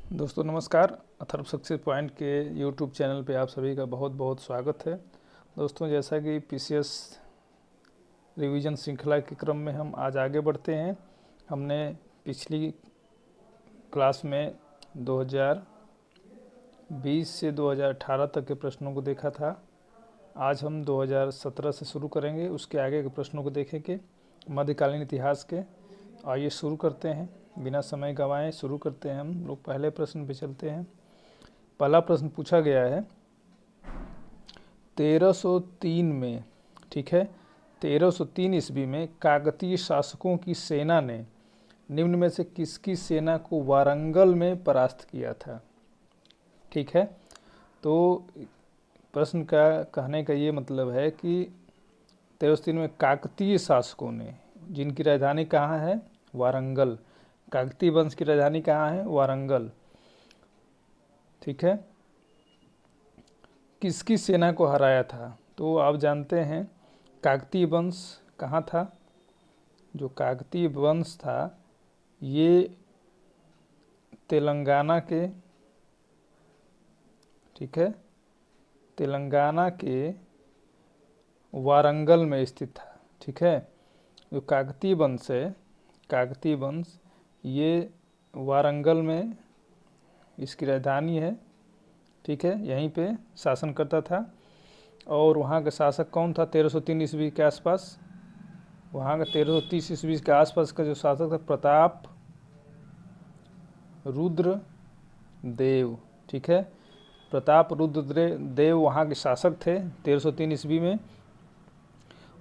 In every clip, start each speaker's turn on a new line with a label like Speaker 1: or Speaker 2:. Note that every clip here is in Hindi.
Speaker 1: दोस्तों नमस्कार। अथर्व सक्सेस पॉइंट के यूट्यूब चैनल पे आप सभी का बहुत बहुत स्वागत है। दोस्तों जैसा कि पीसीएस रिवीजन श्रृंखला के क्रम में हम आज आगे बढ़ते हैं। हमने पिछली क्लास में 2020 से 2018 तक के प्रश्नों को देखा था। आज हम 2017 से शुरू करेंगे, उसके आगे के प्रश्नों को देखेंगे, मध्यकालीन इतिहास के। आइए शुरू करते हैं, बिना समय गंवाए शुरू करते हैं। हम लोग पहले प्रश्न पे चलते हैं। पहला प्रश्न पूछा गया है 1303 में, ठीक है, 1303 ईस्वी में काकतीय शासकों की सेना ने निम्न में से किसकी सेना को वारंगल में परास्त किया था। ठीक है, तो प्रश्न का कहने का ये मतलब है कि 1303 में काकतीय शासकों ने, जिनकी राजधानी कहाँ है, वारंगल। काकतीय वंश की राजधानी कहाँ है, वारंगल। ठीक है, किसकी सेना को हराया था। तो आप जानते हैं काकतीय वंश कहाँ था। जो काकतीय वंश था ये तेलंगाना के, ठीक है, तेलंगाना के वारंगल में स्थित था। ठीक है, जो काकतीय वंश है, काकतीय वंश ये वारंगल में इसकी राजधानी है। ठीक है, यहीं पे शासन करता था। और वहाँ का शासक कौन था 1303 ईस्वी के आसपास। वहाँ का 1330 ईस्वी के आसपास का जो शासक था प्रताप रुद्र देव। ठीक है, प्रताप रुद्र देव वहाँ के शासक थे 1303 ईस्वी में।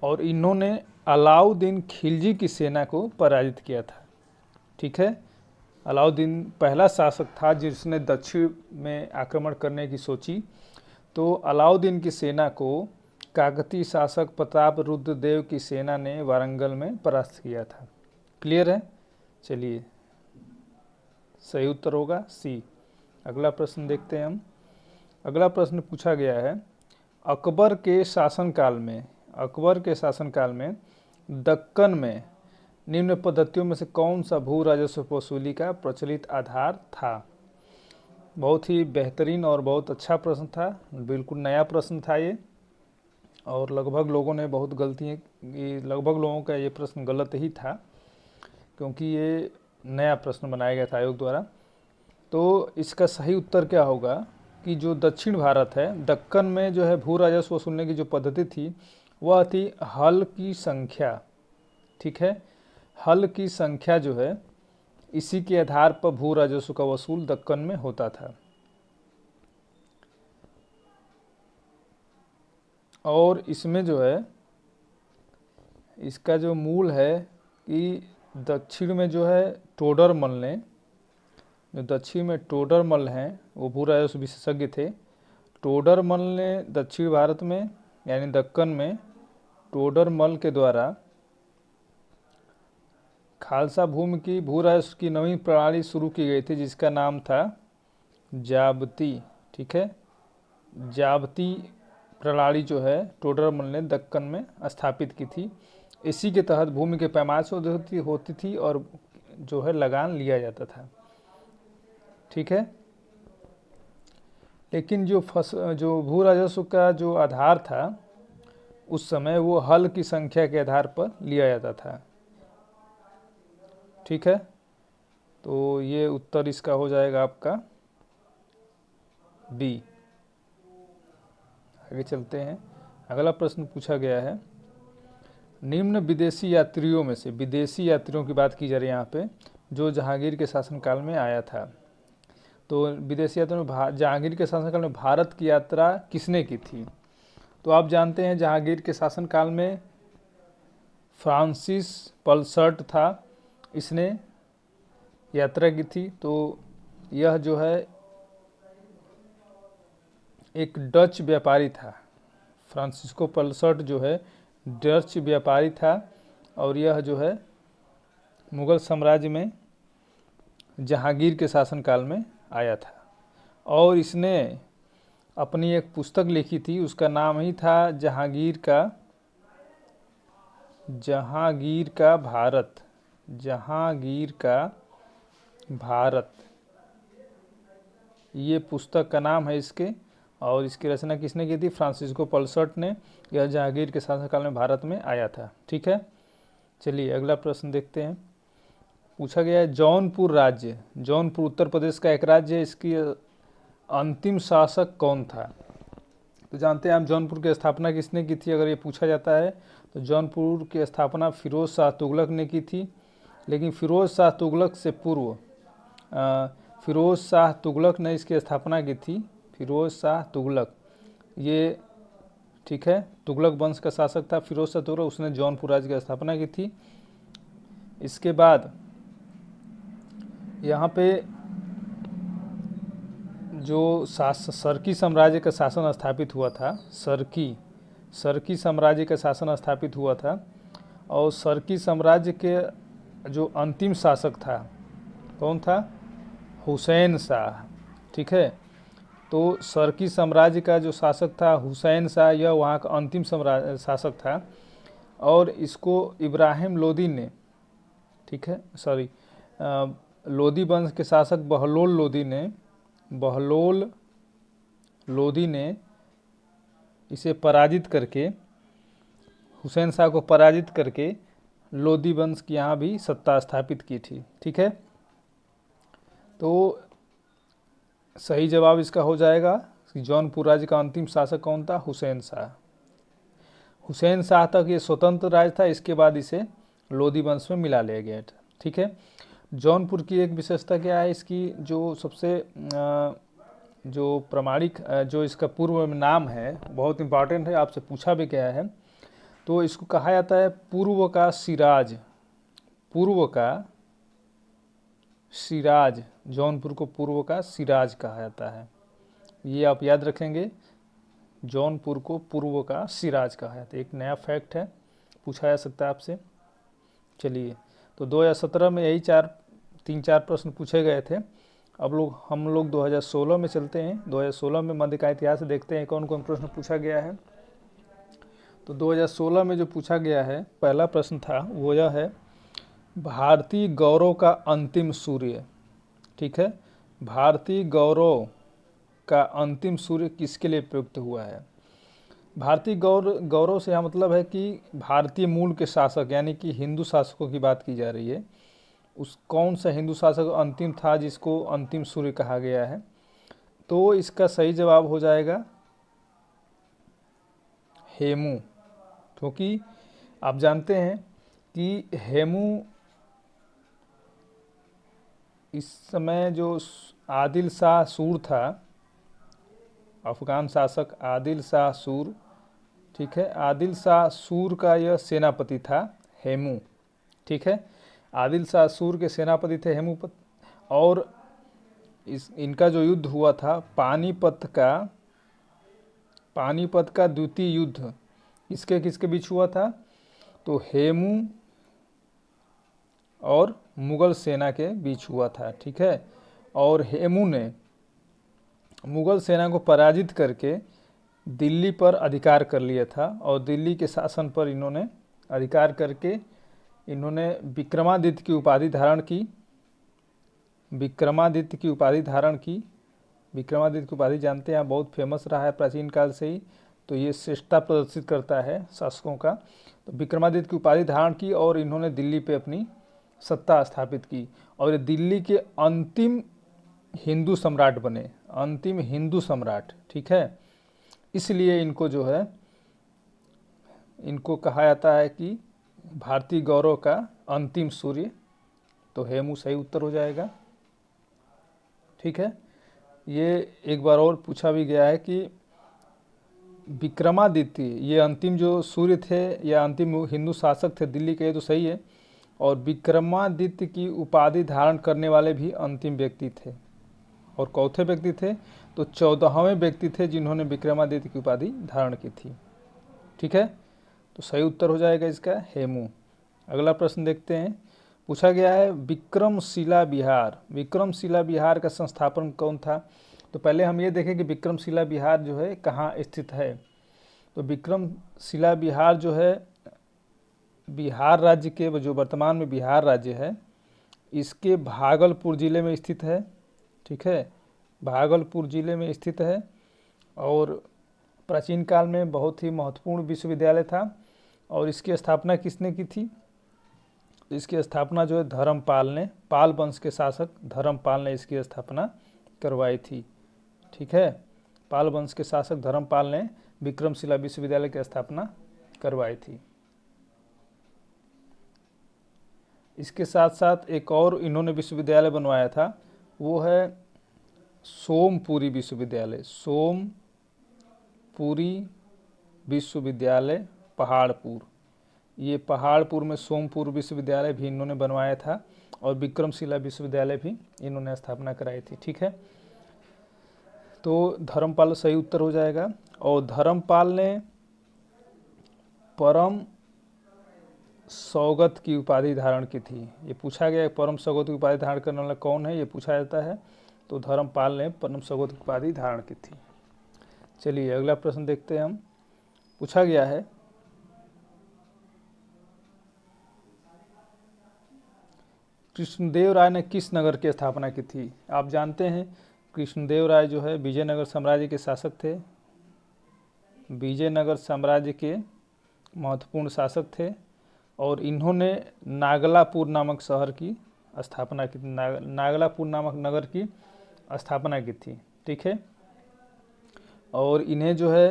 Speaker 1: और इन्होंने अलाउद्दीन खिलजी की सेना को पराजित किया था। ठीक है, अलाउद्दीन पहला शासक था जिसने दक्षिण में आक्रमण करने की सोची। तो अलाउद्दीन की सेना को काकतीय शासक प्रताप रुद्र देव की सेना ने वारंगल में परास्त किया था। क्लियर है। चलिए, सही उत्तर होगा सी। अगला प्रश्न देखते हैं हम। अगला प्रश्न पूछा गया है अकबर के शासनकाल में, अकबर के शासनकाल में दक्कन में निम्न पद्धतियों में से कौन सा भू राजस्व वसूली का प्रचलित आधार था। बहुत ही बेहतरीन और बहुत अच्छा प्रश्न था, बिल्कुल नया प्रश्न था ये। और लगभग लोगों ने बहुत गलती, लगभग लोगों का ये प्रश्न गलत ही था, क्योंकि ये नया प्रश्न बनाया गया था आयोग द्वारा। तो इसका सही उत्तर क्या होगा कि जो दक्षिण भारत है, दक्कन में जो है भू राजस्व वसूलने की जो पद्धति थी वह थी हल की संख्या। ठीक है, हल की संख्या जो है इसी के आधार पर भू राजस्व का वसूल दक्कन में होता था। और इसमें जो है इसका जो मूल है कि दक्षिण में जो है टोडरमल ने, जो दक्षिण में टोडरमल हैं वो भू राजस्व विशेषज्ञ थे। टोडरमल ने दक्षिण भारत में यानी दक्कन में टोडरमल के द्वारा खालसा भूमि की भू राजस्व की नवीन प्रणाली शुरू की गई थी जिसका नाम था जाबती। ठीक है, जाबती प्रणाली जो है टोडरमल ने दक्कन में स्थापित की थी। इसी के तहत भूमि के पैमाने से होती थी और जो है लगान लिया जाता था। ठीक है, लेकिन जो भू राजस्व का जो आधार था उस समय वो हल की संख्या के आधार पर लिया जाता था। ठीक है, तो ये उत्तर इसका हो जाएगा आपका बी। आगे चलते हैं। अगला प्रश्न पूछा गया है निम्न विदेशी यात्रियों में से, विदेशी यात्रियों की बात की जा रही है यहाँ पे, जो जहांगीर के शासनकाल में आया था। तो विदेशी यात्रियों में जहांगीर के शासनकाल में भारत की यात्रा किसने की थी। तो आप जानते हैं जहांगीर के शासनकाल में फ्रांसिस पल्सर्ट था, इसने यात्रा की थी। तो यह जो है एक डच व्यापारी था। फ्रांसिस्को पल्सर्ट जो है डच व्यापारी था और यह जो है मुगल साम्राज्य में जहांगीर के शासनकाल में आया था। और इसने अपनी एक पुस्तक लिखी थी, उसका नाम ही था जहांगीर का भारत, जहांगीर का भारत। ये पुस्तक का नाम है इसके, और इसकी रचना किसने की थी? फ्रांसिस्को पल्सर्ट ने। यह जहांगीर के शासनकाल में भारत में आया था। ठीक है, चलिए अगला प्रश्न देखते हैं। पूछा गया है जौनपुर राज्य, जौनपुर उत्तर प्रदेश का एक राज्य है, इसकी अंतिम शासक कौन था? तो जानते हैं आप जौनपुर की स्थापना किसने की थी? अगर ये पूछा जाता है तो जौनपुर की स्थापना फिरोज शाह तुगलक ने की थी। लेकिन फिरोज शाह तुगलक से पूर्व फिरोज शाह तुगलक ने इसकी स्थापना की थी। फिरोज शाह तुगलक, ये ठीक है, तुगलक वंश का शासक था फिरोज शाह तुगलक, उसने जौनपुर राज्य की स्थापना की थी। इसके बाद यहाँ पे जो सरकी साम्राज्य का शासन स्थापित हुआ था, सरकी साम्राज्य का शासन स्थापित हुआ था, और सरकी साम्राज्य के जो अंतिम शासक था कौन था? हुसैन शाह। ठीक है, तो सरकी साम्राज्य का जो शासक था हुसैन शाह, यह वहाँ का अंतिम शासक था, और इसको इब्राहिम लोदी ने, ठीक है, सॉरी, लोदी वंश के शासक बहलोल लोदी ने इसे पराजित करके, हुसैन शाह को पराजित करके लोदी वंश की यहाँ भी सत्ता स्थापित की थी। ठीक है, तो सही जवाब इसका हो जाएगा कि जौनपुर राज्य का अंतिम शासक कौन था? हुसैन शाह। हुसैन शाह तक ये स्वतंत्र राज्य था, इसके बाद इसे लोदी वंश में मिला लिया गया था। ठीक है, जौनपुर की एक विशेषता क्या है? इसकी जो सबसे जो प्रमाणिक जो इसका पूर्व में नाम है बहुत इंपॉर्टेंट है, आपसे पूछा भी गया है। तो इसको कहा जाता है पूर्व का सिराज, पूर्व का सिराज, जौनपुर को पूर्व का सिराज कहा जाता है। ये आप याद रखेंगे, जौनपुर को पूर्व का सिराज कहा जाता है। एक नया फैक्ट है, पूछा जा सकता है आपसे। चलिए, तो 2017 में यही 3-4 प्रश्न पूछे गए थे। अब हम लोग 2016 में चलते हैं। 2016 में मध्यकालीन इतिहास देखते हैं कौन कौन प्रश्न पूछा गया है। तो 2016 में जो पूछा गया है, पहला प्रश्न था वो यह है, भारतीय गौरव का अंतिम सूर्य। ठीक है, भारतीय गौरव का अंतिम सूर्य किसके लिए प्रयुक्त हुआ है? भारतीय गौरव से यहाँ मतलब है कि भारतीय मूल के शासक, यानी कि हिंदू शासकों की बात की जा रही है। उस कौन सा हिंदू शासक अंतिम था जिसको अंतिम सूर्य कहा गया है? तो इसका सही जवाब हो जाएगा हेमू, क्योंकि आप जानते हैं कि हेमू इस समय जो आदिल शाह सूर था, अफगान शासक आदिल शाह सूर, ठीक है, आदिल शाह सूर का यह सेनापति था हेमू। ठीक है, आदिल शाह सूर के सेनापति थे हेमू। और इनका जो युद्ध हुआ था पानीपत का द्वितीय युद्ध किसके किसके बीच हुआ था? तो हेमू और मुगल सेना के बीच हुआ था। ठीक है, और हेमू ने मुगल सेना को पराजित करके दिल्ली पर अधिकार कर लिया था, और दिल्ली के शासन पर इन्होंने अधिकार करके इन्होंने विक्रमादित्य की उपाधि धारण की। विक्रमादित्य की उपाधि जानते हैं आप, बहुत फेमस रहा है प्राचीन काल से ही, तो ये श्रेष्ठता प्रदर्शित करता है शासकों का। तो विक्रमादित्य की उपाधि धारण की और इन्होंने दिल्ली पे अपनी सत्ता स्थापित की, और ये दिल्ली के अंतिम हिंदू सम्राट बने, अंतिम हिंदू सम्राट। ठीक है, इसलिए इनको जो है, इनको कहा जाता है कि भारतीय गौरव का अंतिम सूर्य। तो हेमू सही उत्तर हो जाएगा। ठीक है, ये एक बार और पूछा भी गया है कि विक्रमादित्य ये अंतिम जो सूर्य थे या अंतिम हिंदू शासक थे दिल्ली के, तो सही है, और विक्रमादित्य की उपाधि धारण करने वाले भी अंतिम व्यक्ति थे। और चौथे व्यक्ति थे, तो 14वें व्यक्ति थे जिन्होंने विक्रमादित्य की उपाधि धारण की थी। ठीक है, तो सही उत्तर हो जाएगा इसका हेमू। अगला प्रश्न देखते हैं। पूछा गया है विक्रमशिला विहार का संस्थापन कौन था? तो पहले हम ये देखें कि विक्रमशिला विहार जो है कहाँ स्थित है। तो विक्रमशिला विहार जो है बिहार राज्य के, जो वर्तमान में बिहार राज्य है, इसके भागलपुर जिले में स्थित है। ठीक है, भागलपुर जिले में स्थित है और प्राचीन काल में बहुत ही महत्वपूर्ण विश्वविद्यालय था। और इसकी स्थापना किसने की थी? इसकी स्थापना जो है धर्मपाल ने, पाल वंश के शासक धर्मपाल ने इसकी स्थापना करवाई थी। ठीक है, पाल वंश के शासक धर्मपाल ने विक्रमशिला विश्वविद्यालय की स्थापना करवाई थी। इसके साथ साथ एक और इन्होंने विश्वविद्यालय बनवाया था, वो है सोमपुरी विश्वविद्यालय। सोमपुरी विश्वविद्यालय पहाड़पुर, ये पहाड़पुर में सोमपुर विश्वविद्यालय भी इन्होंने बनवाया था और विक्रमशिला विश्वविद्यालय भी इन्होंने स्थापना कराई थी। ठीक है, तो धर्मपाल सही उत्तर हो जाएगा। और धर्मपाल ने परम सौगत की उपाधि धारण की थी। ये पूछा गया परम सौगत की उपाधि धारण करने वाला कौन है, ये पूछा जाता है। तो धर्मपाल ने परम सौगत की उपाधि धारण की थी। चलिए अगला प्रश्न देखते हैं हम। पूछा गया है कृष्णदेव राय ने किस नगर की स्थापना की थी? आप जानते हैं कृष्णदेव राय जो है विजयनगर साम्राज्य के शासक थे। विजयनगर साम्राज्य के महत्वपूर्ण शासक थे और इन्होंने नागलापुर नामक शहर की स्थापना की, नागलापुर नामक नगर की स्थापना की थी। ठीक है, और इन्हें जो है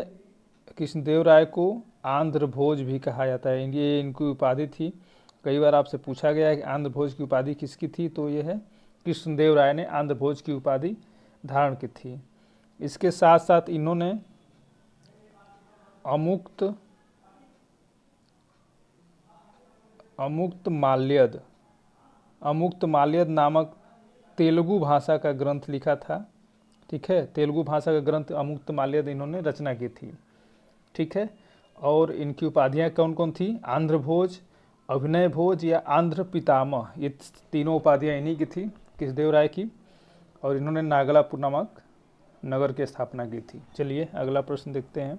Speaker 1: कृष्णदेव राय को आंध्र भोज भी कहा जाता है। ये इनकी उपाधि थी। कई बार आपसे पूछा गया है कि आंध्र भोज की उपाधि किसकी थी, तो ये है कृष्णदेव राय ने आंध्र भोज की उपाधि धारण की थी। इसके साथ साथ इन्होंने अमुक्त माल्यद नामक तेलुगु भाषा का ग्रंथ लिखा था। ठीक है, तेलुगु भाषा का ग्रंथ अमुक्त माल्यद इन्होंने रचना की थी। ठीक है, और इनकी उपाधियां कौन कौन थी? आंध्र भोज, अभिनय भोज या आंध्र पितामह, ये तीनों उपाधियां इन्हीं की थी, कृष्णदेव राय की। और इन्होंने नागलापुर नामक नगर की स्थापना की थी। चलिए अगला प्रश्न देखते हैं।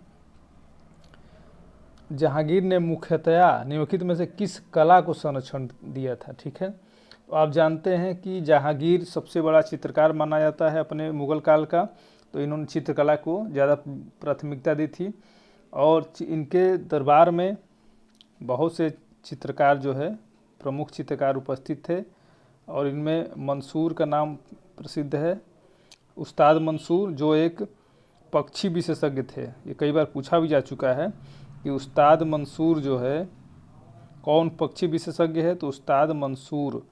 Speaker 1: जहांगीर ने मुख्यतया निम्नलिखित में से किस कला को संरक्षण दिया था? ठीक है, तो आप जानते हैं कि जहांगीर सबसे बड़ा चित्रकार माना जाता है अपने मुगल काल का, तो इन्होंने चित्रकला को ज़्यादा प्राथमिकता दी थी। और इनके दरबार में बहुत से चित्रकार जो है प्रमुख चित्रकार उपस्थित थे और इनमें मंसूर का नाम प्रसिद्ध है। उस्ताद मंसूर जो एक पक्षी विशेषज्ञ थे, ये कई बार पूछा भी जा चुका है कि उस्ताद मंसूर जो है कौन पक्षी विशेषज्ञ है, तो उस्ताद मंसूर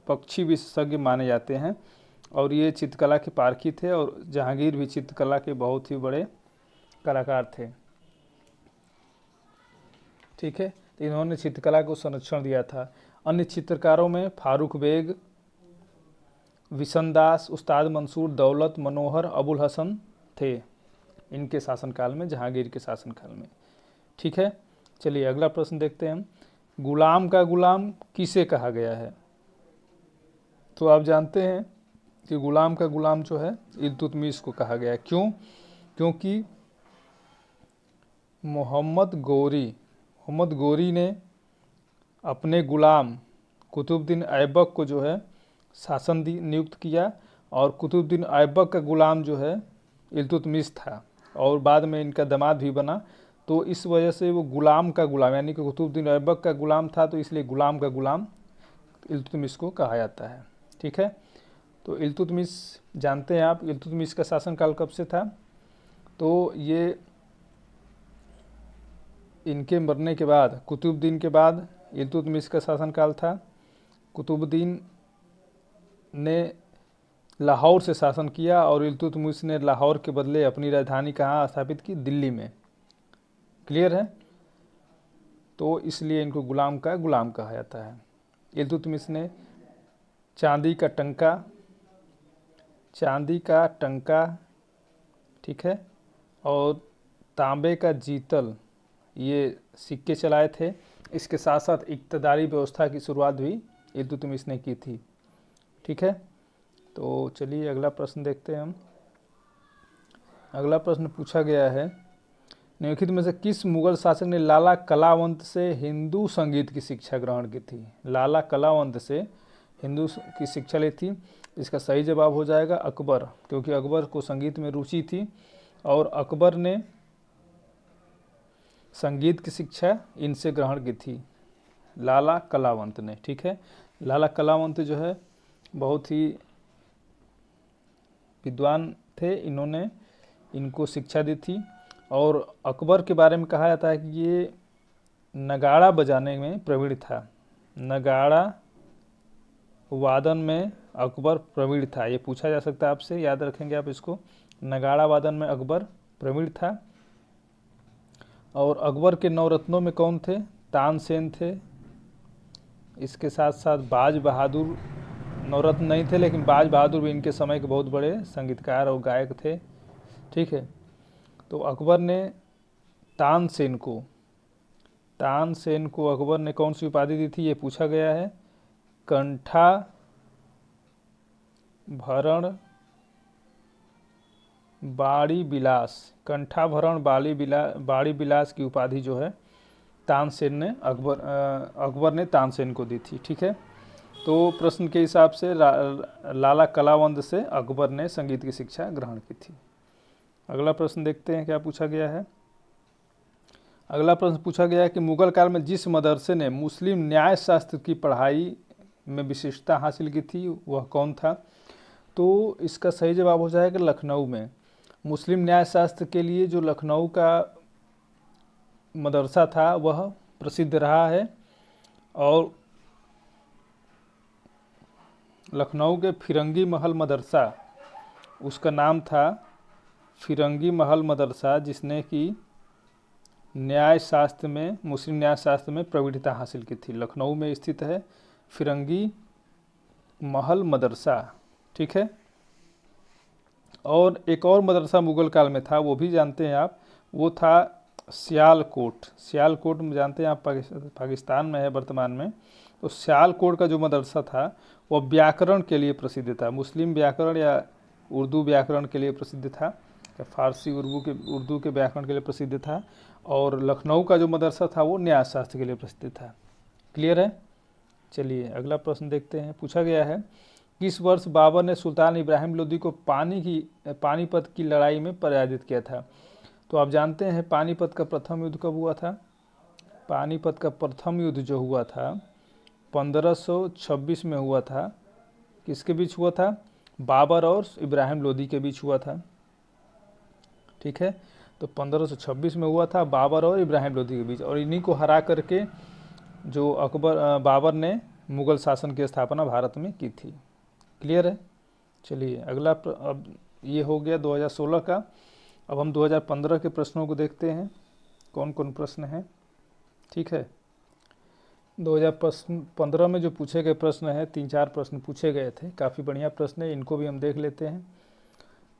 Speaker 1: पक्षी विशेषज्ञ माने जाते हैं और ये चित्रकला के पारखी थे और जहांगीर भी चित्रकला के बहुत ही बड़े कलाकार थे। ठीक है, तो इन्होंने चित्रकला को संरक्षण दिया था। अन्य चित्रकारों में फारूक बेग, विशनदास, उस्ताद मंसूर, दौलत, मनोहर, अबुल हसन थे इनके शासनकाल में, जहांगीर के शासनकाल में। ठीक है, चलिए अगला प्रश्न देखते हैं हम। गुलाम का गुलाम किसे कहा गया है? तो आप जानते हैं कि गुलाम का गुलाम जो है इल्तुतमिश को कहा गया है। क्यों? क्योंकि मोहम्मद गौरी ने अपने गुलाम कुतुबुद्दीन ऐबक को जो है शासन नियुक्त किया और कुतुबुद्दीन ऐबक का गुलाम जो है इल्तुतमिश था और बाद में इनका दामाद भी बना। तो इस वजह से वो गुलाम का गुलाम, यानी कि कुतुबुद्दीन ऐबक का गुलाम था, तो इसलिए गुलाम का गुलाम इल्तुतमिश को कहा जाता है। ठीक है, तो इल्तुतमिश जानते हैं आप, इल्तुतमिश का शासनकाल कब से था? तो ये इनके मरने के बाद, कुतुबुद्दीन के बाद इल्तुतमिश का शासनकाल था। कुतुबुद्दीन ने लाहौर से शासन किया और इल्तुतमिश ने लाहौर के बदले अपनी राजधानी कहाँ स्थापित की? दिल्ली में। क्लियर है? तो इसलिए इनको गुलाम का गुलाम कहा जाता है। इल्तुतमिश ने चांदी का टंका, ठीक है, और तांबे का जीतल, ये सिक्के चलाए थे। इसके साथ साथ इक्तदारी व्यवस्था की शुरुआत भी इल्तुतमिश ने की थी। ठीक है, तो चलिए अगला प्रश्न देखते हैं हम। अगला प्रश्न पूछा गया है, निम्नलिखित में से किस मुगल शासक ने लाला कलावंत से हिंदू संगीत की शिक्षा ग्रहण की थी? लाला कलावंत से हिंदू की शिक्षा ली थी? इसका सही जवाब हो जाएगा अकबर, क्योंकि अकबर को संगीत में रुचि थी और अकबर ने संगीत की शिक्षा इनसे ग्रहण की थी, लाला कलावंत ने। ठीक है, लाला कलावंत जो है बहुत ही विद्वान थे, इन्होंने इनको शिक्षा दी थी। और अकबर के बारे में कहा जाता है कि ये नगाड़ा बजाने में प्रवीण था, नगाड़ा वादन में अकबर प्रवीण था। ये पूछा जा सकता है आपसे, याद रखेंगे आप इसको, नगाड़ा वादन में अकबर प्रवीण था। और अकबर के नवरत्नों में कौन थे? तानसेन थे। इसके साथ साथ बाज बहादुर नवरत्न नहीं थे, लेकिन बाज बहादुर भी इनके समय के बहुत बड़े संगीतकार और गायक थे। ठीक है, तो अकबर ने तानसेन को अकबर ने कौन सी उपाधि दी थी? ये पूछा गया है। कंठा भरण बाड़ी विलास, कंठाभरण बाड़ी विलास की उपाधि जो है तानसेन ने अकबर ने तानसेन को दी थी। ठीक है, तो प्रश्न के हिसाब से लाला कलावंत से अकबर ने संगीत की शिक्षा ग्रहण की थी। अगला प्रश्न देखते हैं क्या पूछा गया है। अगला प्रश्न पूछा गया है कि मुगल काल में जिस मदरसे ने मुस्लिम न्याय शास्त्र की पढ़ाई में विशिष्टता हासिल की थी वह कौन था? तो इसका सही जवाब हो जाएगा लखनऊ में। मुस्लिम न्याय शास्त्र के लिए जो लखनऊ का मदरसा था वह प्रसिद्ध रहा है, और लखनऊ के फिरंगी महल मदरसा, उसका नाम था फिरंगी महल मदरसा, जिसने कि न्याय शास्त्र में, मुस्लिम न्याय शास्त्र में प्रवीणता हासिल की थी। लखनऊ में स्थित है फिरंगी महल मदरसा। ठीक है, और एक और मदरसा मुगल काल में था, वो भी जानते हैं आप, वो था सियालकोट। सियालकोट में जानते हैं आप पाकिस्तान में है वर्तमान में। तो सियालकोट का जो मदरसा था वह व्याकरण के लिए प्रसिद्ध था, मुस्लिम व्याकरण या उर्दू व्याकरण के लिए प्रसिद्ध था, या फारसी उर्दू के व्याकरण के लिए प्रसिद्ध था। और लखनऊ का जो मदरसा था वो न्याय शास्त्र के लिए प्रसिद्ध था। क्लियर है? चलिए अगला प्रश्न देखते हैं। पूछा गया है किस वर्ष बाबर ने सुल्तान इब्राहिम लोदी को पानीपत की लड़ाई में पराजित किया था? तो आप जानते हैं पानीपत का प्रथम युद्ध कब हुआ था? पानीपत का प्रथम युद्ध जो हुआ था 1526 में हुआ था। किसके बीच हुआ था? बाबर और इब्राहिम लोदी के बीच हुआ था। ठीक है, तो 1526 में हुआ था बाबर और इब्राहिम लोदी के बीच, और इन्हीं को हरा करके जो बाबर ने मुगल शासन की स्थापना भारत में की थी। क्लियर है? चलिए अगला अब ये हो गया 2016 का। अब हम 2015 के प्रश्नों को देखते हैं कौन कौन प्रश्न हैं। ठीक है, 2015 में जो पूछे गए प्रश्न हैं, 3-4 प्रश्न पूछे गए थे, काफ़ी बढ़िया प्रश्न है, इनको भी हम देख लेते हैं।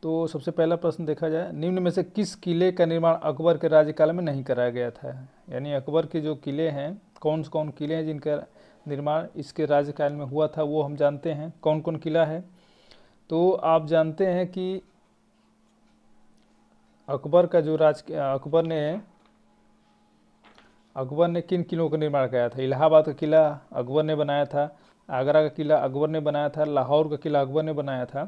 Speaker 1: तो सबसे पहला प्रश्न देखा जाए, निम्न में से किस किले का निर्माण अकबर के राज्यकाल में नहीं कराया गया था? यानी अकबर के जो किले हैं, कौन कौन किले हैं जिनका निर्माण इसके राज्यकाल में हुआ था, वो हम जानते हैं। कौन कौन किला है? तो आप जानते हैं कि अकबर का जो अकबर ने किन किलों का निर्माण कराया था? इलाहाबाद का किला अकबर ने बनाया था, आगरा का किला अकबर ने बनाया था, लाहौर का किला अकबर ने बनाया था।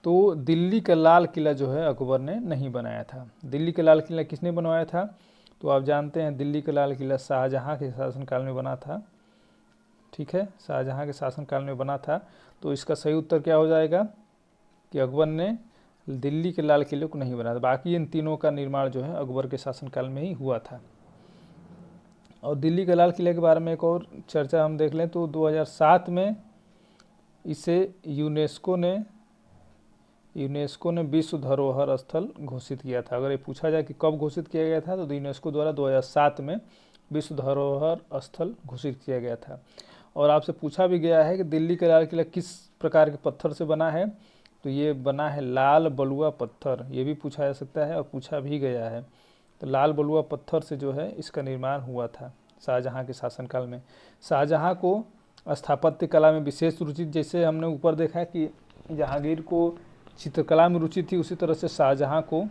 Speaker 1: तो दिल्ली का लाल किला जो है अकबर ने नहीं बनाया था। दिल्ली का लाल किला किसने बनवाया था? तो आप जानते हैं दिल्ली का लाल किला शाहजहाँ के शासनकाल में बना था। ठीक है, शाहजहाँ के शासनकाल में बना था। तो इसका सही उत्तर क्या हो जाएगा कि अकबर ने दिल्ली के लाल किले को नहीं बनाया था। बाकी इन तीनों का निर्माण जो है अकबर के शासनकाल में ही हुआ था। और दिल्ली के लाल किले के बारे में एक और चर्चा हम देख लें तो 2007 में इसे यूनेस्को ने विश्व धरोहर स्थल घोषित किया था। अगर ये पूछा जाए कि कब घोषित किया गया था, तो यूनेस्को द्वारा 2007 में विश्व धरोहर स्थल घोषित किया गया था। और आपसे पूछा भी गया है कि दिल्ली का लाल किला किस प्रकार के पत्थर से बना है? तो ये बना है लाल बलुआ पत्थर। ये भी पूछा जा सकता है और पूछा भी गया है। तो लाल बलुआ पत्थर से जो है इसका निर्माण हुआ था शाहजहाँ के शासनकाल में। शाहजहाँ को स्थापत्य कला में विशेष रुचि, जैसे हमने ऊपर देखा कि जहांगीर को चित्रकला में रुचि थी, उसी तरह से शाहजहाँ को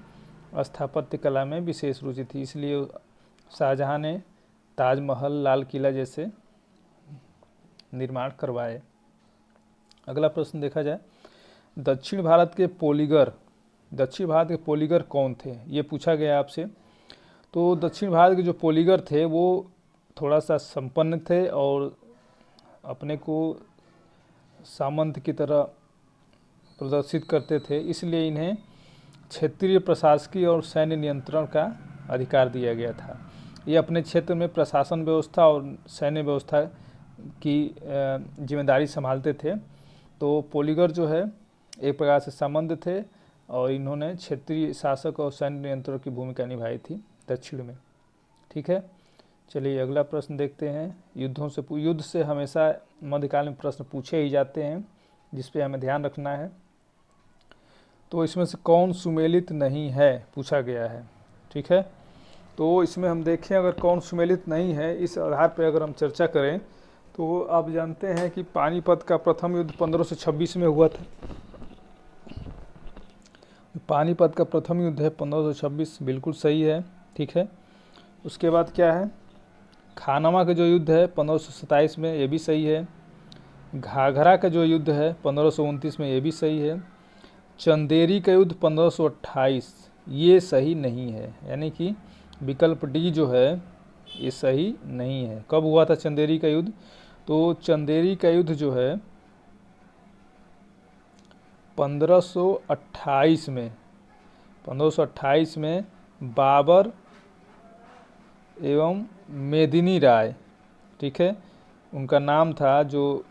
Speaker 1: स्थापत्य कला में विशेष रुचि थी। इसलिए शाहजहाँ ने ताजमहल, लाल किला जैसे निर्माण करवाए। अगला प्रश्न देखा जाए, दक्षिण भारत के पोलीगर कौन थे, ये पूछा गया आपसे। तो दक्षिण भारत के जो पोलीगर थे वो थोड़ा सा संपन्न थे और अपने को सामंत की तरह प्रदर्शित करते थे, इसलिए इन्हें क्षेत्रीय प्रशासकीय और सैन्य नियंत्रण का अधिकार दिया गया था। ये अपने क्षेत्र में प्रशासन व्यवस्था और सैन्य व्यवस्था की जिम्मेदारी संभालते थे। तो पोलीगर जो है एक प्रकार से संबंध थे और इन्होंने क्षेत्रीय शासक और सैन्य नियंत्रण की भूमिका निभाई थी दक्षिण में। ठीक है, चलिए अगला प्रश्न देखते हैं। युद्ध से हमेशा मध्यकाल में प्रश्न पूछे ही जाते हैं, जिस पे हमें ध्यान रखना है। तो इसमें से कौन सुमेलित नहीं है पूछा गया है। ठीक है, तो इसमें हम देखें अगर कौन सुमेलित नहीं है, इस आधार पर अगर हम चर्चा करें तो आप जानते हैं कि पानीपत का प्रथम युद्ध 1526 में हुआ था। पानीपत का प्रथम युद्ध है 1526, बिल्कुल सही है। ठीक है, उसके बाद क्या है, खानवा का जो युद्ध है 1527 में, ये भी सही है। घाघरा का जो युद्ध है 1529 में, ये भी सही है। चंदेरी का युद्ध 1528, ये सही नहीं है, यानी कि विकल्प डी जो है ये सही नहीं है। कब हुआ था चंदेरी का युद्ध? तो चंदेरी का युद्ध जो है 1528 में बाबर एवं मेदिनी राय, ठीक है, उनका नाम था, जो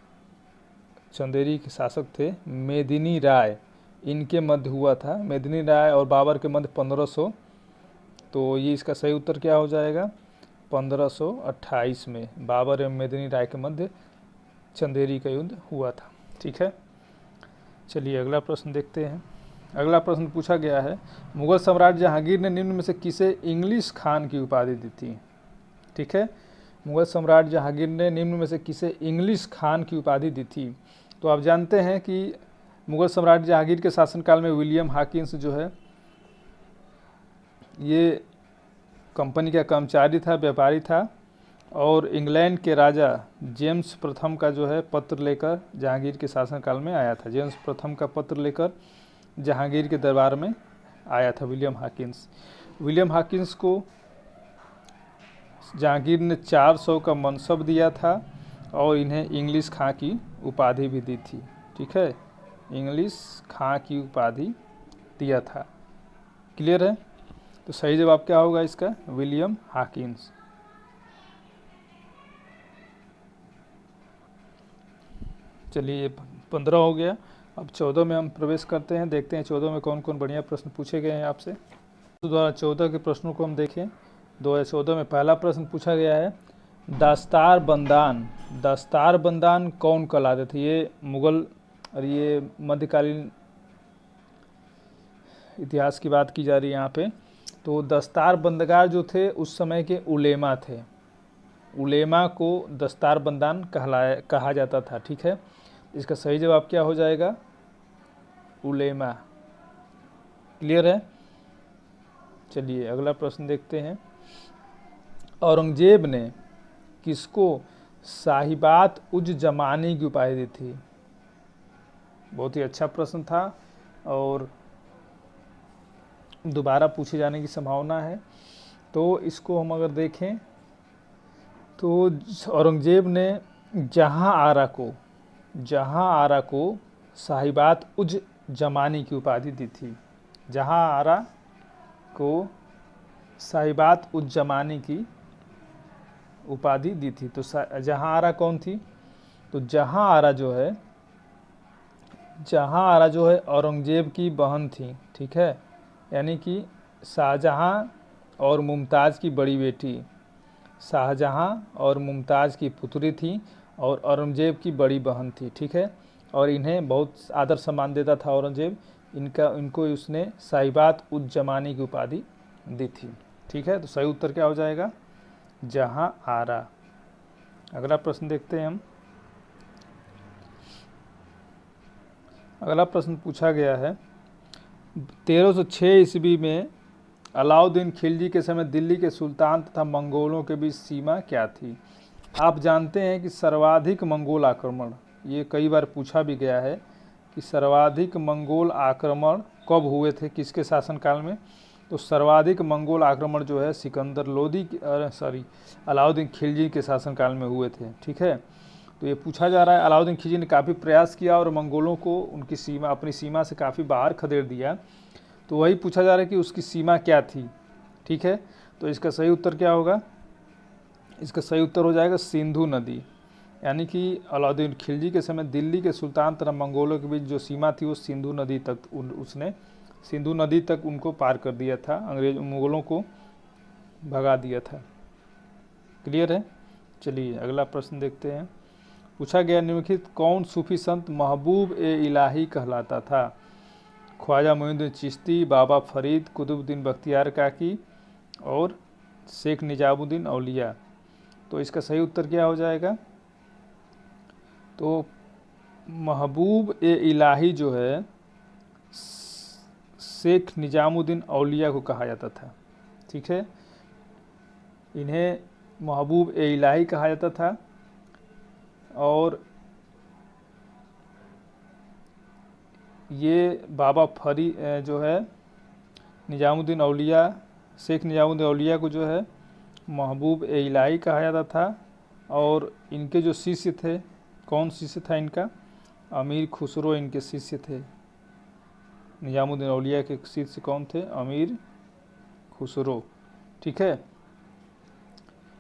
Speaker 1: चंदेरी के शासक थे मेदिनी राय, इनके मध्य हुआ था। मेदिनी राय और बाबर के मध्य 1500, तो ये इसका सही उत्तर क्या हो जाएगा, 1528 में बाबर एवं मेदिनी राय के मध्य चंदेरी का युद्ध हुआ था। ठीक है, चलिए अगला प्रश्न देखते हैं। अगला प्रश्न पूछा गया है, मुगल सम्राट जहांगीर ने निम्न में से किसे इंग्लिश खान की उपाधि दी थी। ठीक है, मुगल सम्राट जहांगीर ने निम्न में से किसे इंग्लिश खान की उपाधि दी थी। तो आप जानते हैं कि मुगल सम्राट जहांगीर के शासनकाल में विलियम हॉकिंस जो है ये कंपनी का कर्मचारी था, व्यापारी था, और इंग्लैंड के राजा जेम्स प्रथम का जो है पत्र लेकर जहांगीर के शासनकाल में आया था। जेम्स प्रथम का पत्र लेकर जहांगीर के दरबार में आया था विलियम हॉकिंस। विलियम हॉकिंस को जहांगीर ने 400 का मनसब दिया था और इन्हें इंग्लिश खां की उपाधि भी दी थी। ठीक है, इंग्लिश खां की उपाधि दिया था। क्लियर है? तो सही जवाब क्या होगा इसका, विलियम हॉकिंस। चलिए 15 हो गया, अब 14 में हम प्रवेश करते हैं। देखते हैं 14 में कौन कौन बढ़िया प्रश्न पूछे गए हैं आपसे। 2014 के प्रश्नों को हम देखें। 2014 में पहला प्रश्न पूछा गया है, दस्तार बंदान कौन कहलाते थे। ये मुगल और ये मध्यकालीन इतिहास की बात की जा रही है यहाँ पे। तो दस्तार बंदगार जो थे उस समय के उलेमा थे, उलेमा को दस्तार बंदान कहा जाता था। ठीक है, इसका सही जवाब क्या हो जाएगा, उलेमा। क्लियर है? चलिए अगला प्रश्न देखते हैं। औरंगजेब ने किसको साहिबात उज जमानी की उपाधि दी थी। बहुत ही अच्छा प्रश्न था और दोबारा पूछे जाने की संभावना है। तो इसको हम अगर देखें तो औरंगजेब ने जहां आरा को साहिबात उज जमानी की उपाधि दी थी। जहां आरा को साहिबात उज जमानी की उपाधि दी थी। तो जहां आरा कौन थी, तो जहां आरा जो है औरंगजेब की बहन थी। ठीक है, यानी कि शाहजहां और मुमताज़ की बड़ी बेटी, शाहजहां और मुमताज़ की पुत्री थी और औरंगजेब की बड़ी बहन थी। ठीक है, और इन्हें बहुत आदर सम्मान देता था औरंगजेब। इनको उसने साहिबात उज जमानी की उपाधि दी थी। ठीक है, तो सही उत्तर क्या हो जाएगा, जहां आरा। अगला प्रश्न देखते हैं हम। अगला प्रश्न पूछा गया है, 1306 ईस्वी में अलाउद्दीन खिलजी के समय दिल्ली के सुल्तान तथा मंगोलों के बीच सीमा क्या थी। आप जानते हैं कि सर्वाधिक मंगोल आक्रमण ये कई बार पूछा भी गया है कि सर्वाधिक मंगोल आक्रमण कब हुए थे, किसके शासनकाल में। तो सर्वाधिक मंगोल आक्रमण जो है सिकंदर लोदी अलाउद्दीन खिलजी के शासनकाल में हुए थे। ठीक है, तो ये पूछा जा रहा है अलाउद्दीन खिलजी ने काफ़ी प्रयास किया और मंगोलों को उनकी सीमा, अपनी सीमा से काफ़ी बाहर खदेड़ दिया। तो वही पूछा जा रहा है कि उसकी सीमा क्या थी। ठीक है, तो इसका सही उत्तर क्या होगा? इसका सही उत्तर हो जाएगा सिंधु नदी। यानी कि अलाउद्दीन खिलजी के समय दिल्ली के सुल्तान तथा मंगोलों के बीच जो सीमा थी वो सिंधु नदी तक उसने सिंधु नदी तक उनको पार कर दिया था, अंग्रेज मुगलों को भगा दिया था। क्लियर है? चलिए अगला प्रश्न देखते हैं। पूछा गया निम्नलिखित कौन सूफी संत महबूब ए इलाही कहलाता था? ख्वाजा मोइनुद्दीन चिश्ती, बाबा फरीद, कुतुबुद्दीन बख्तियार काकी और शेख निजामुद्दीन औलिया। तो इसका सही उत्तर क्या हो जाएगा? तो महबूब ए इलाही जो है शेख निजामुद्दीन औलिया को कहा जाता था। ठीक है, इन्हें महबूब ए इलाही कहा जाता था। और ये बाबा फरी जो है निजामुद्दीन औलिया, शेख निजामुद्दीन औलिया को जो है महबूब ए इलाही कहा जाता था। और इनके जो शिष्य थे, कौन शिष्य था इनका? अमीर खुसरो इनके शिष्य थे। निजामुद्दीन औलिया के शिष्य कौन थे? अमीर खुसरो। ठीक है,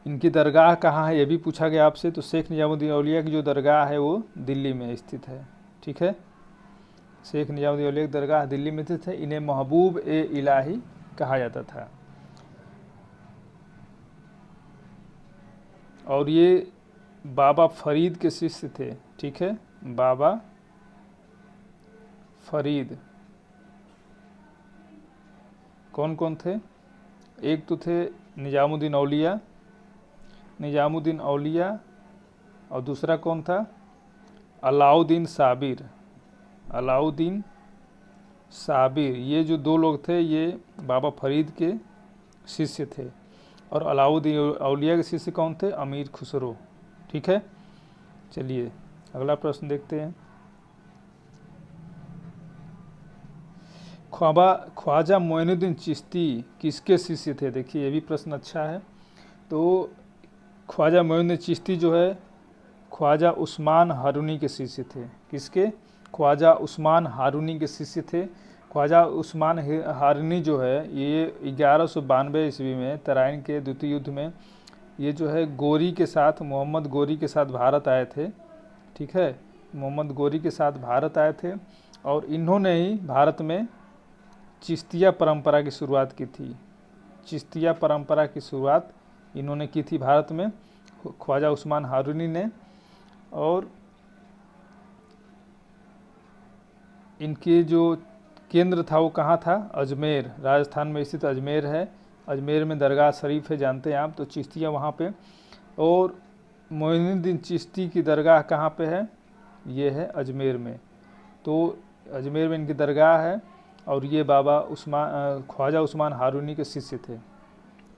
Speaker 1: इनकी दरगाह कहाँ है ये भी पूछा गया आपसे। तो शेख निजामुद्दीन औलिया की जो दरगाह है वो दिल्ली में स्थित है। ठीक है, शेख निजामुद्दीन औलिया की दरगाह दिल्ली में स्थित है। इन्हें महबूब ए इलाही कहा जाता था। और ये बाबा फरीद के शिष्य थे। ठीक है, बाबा फरीद कौन कौन थे? एक तो थे निजामुद्दीन औलिया और दूसरा कौन था? अलाउद्दीन साबिर। ये जो दो लोग थे ये बाबा फरीद के शिष्य थे। और अलाउद्दीन औलिया के शिष्य कौन थे? अमीर खुसरो। ठीक है, चलिए अगला प्रश्न देखते हैं। ख्वाजा मोइनुद्दीन चिश्ती किसके शिष्य थे? देखिए ये भी प्रश्न अच्छा है। तो ख्वाजा मोइनुद्दीन चिश्ती जो है ख्वाजा उस्मान हारूनी के शिष्य थे। किसके? ख्वाजा उस्मान हारूनी के शिष्य थे। ख्वाजा उस्मान हारूनी जो है ये 1192 ईस्वी में तराइन के द्वितीय युद्ध में ये जो है गोरी के साथ, मोहम्मद गोरी के साथ भारत आए थे। ठीक है, मोहम्मद गोरी के साथ भारत आए थे और इन्होंने ही भारत में चिश्तिया परंपरा की शुरुआत की थी। चिश्तिया परंपरा की शुरुआत इन्होंने की थी भारत में, ख्वाजा उस्मान हारूनी ने। और इनके जो केंद्र था वो कहाँ था? अजमेर, राजस्थान में स्थित अजमेर है। अजमेर में दरगाह शरीफ है, जानते हैं आप। तो चिश्तिया वहाँ पे। और मोइनुद्दीन चिश्ती की दरगाह कहाँ पे है? ये है अजमेर में। तो अजमेर में इनकी दरगाह है और ये बाबा ख्वाजा उस्मान हारूनी के शिष्य थे।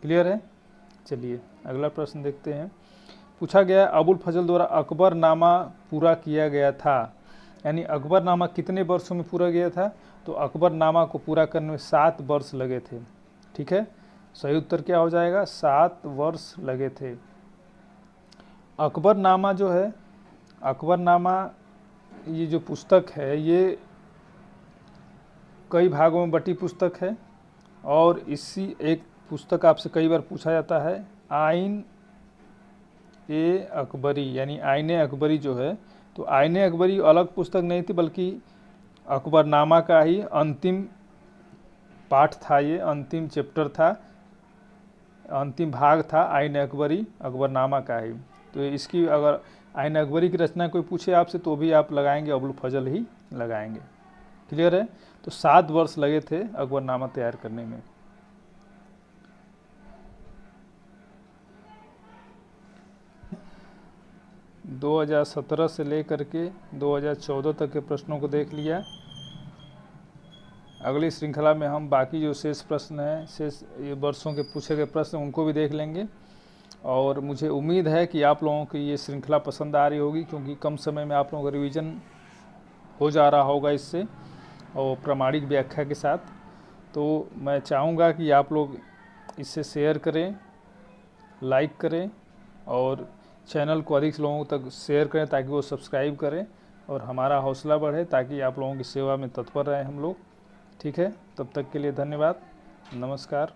Speaker 1: क्लियर है? चलिए अगला प्रश्न देखते हैं। पूछा गया अबुल फजल द्वारा अकबरनामा पूरा किया गया था। यानी अकबरनामा कितने वर्षों में पूरा गया था? तो अकबरनामा को पूरा करने में 7 वर्ष लगे थे। ठीक है, सही उत्तर क्या हो जाएगा? 7 वर्ष लगे थे। अकबरनामा जो है, अकबरनामा ये जो पुस्तक है ये कई भागों में बटी पुस्तक है। और इसी एक पुस्तक आपसे कई बार पूछा जाता है आइन ए अकबरी, यानी आइने अकबरी जो है। तो आइने अकबरी अलग पुस्तक नहीं थी बल्कि अकबरनामा का ही अंतिम पाठ था, ये अंतिम चैप्टर था, अंतिम भाग था आइन अकबरी अकबरनामा का ही। तो इसकी अगर आइन अकबरी की रचना कोई पूछे आपसे तो भी आप लगाएंगे अबुल फजल ही लगाएंगे। क्लियर है? तो 7 वर्ष लगे थे अकबरनामा तैयार करने में। – 2017 से लेकर के 2014 तक के प्रश्नों को देख लिया। अगली श्रृंखला में हम बाकी जो शेष प्रश्न हैं, शेष वर्षों के पूछे गए प्रश्न उनको भी देख लेंगे। और मुझे उम्मीद है कि आप लोगों की ये श्रृंखला पसंद आ रही होगी, क्योंकि कम समय में आप लोगों का रिवीजन हो जा रहा होगा इससे और प्रामाणिक व्याख्या के साथ। तो मैं चाहूँगा कि आप लोग इसे शेयर करें, लाइक करें और चैनल को अधिक लोगों तक शेयर करें ताकि वो सब्सक्राइब करें और हमारा हौसला बढ़े, ताकि आप लोगों की सेवा में तत्पर रहें हम लोग। ठीक है, तब तक के लिए धन्यवाद, नमस्कार।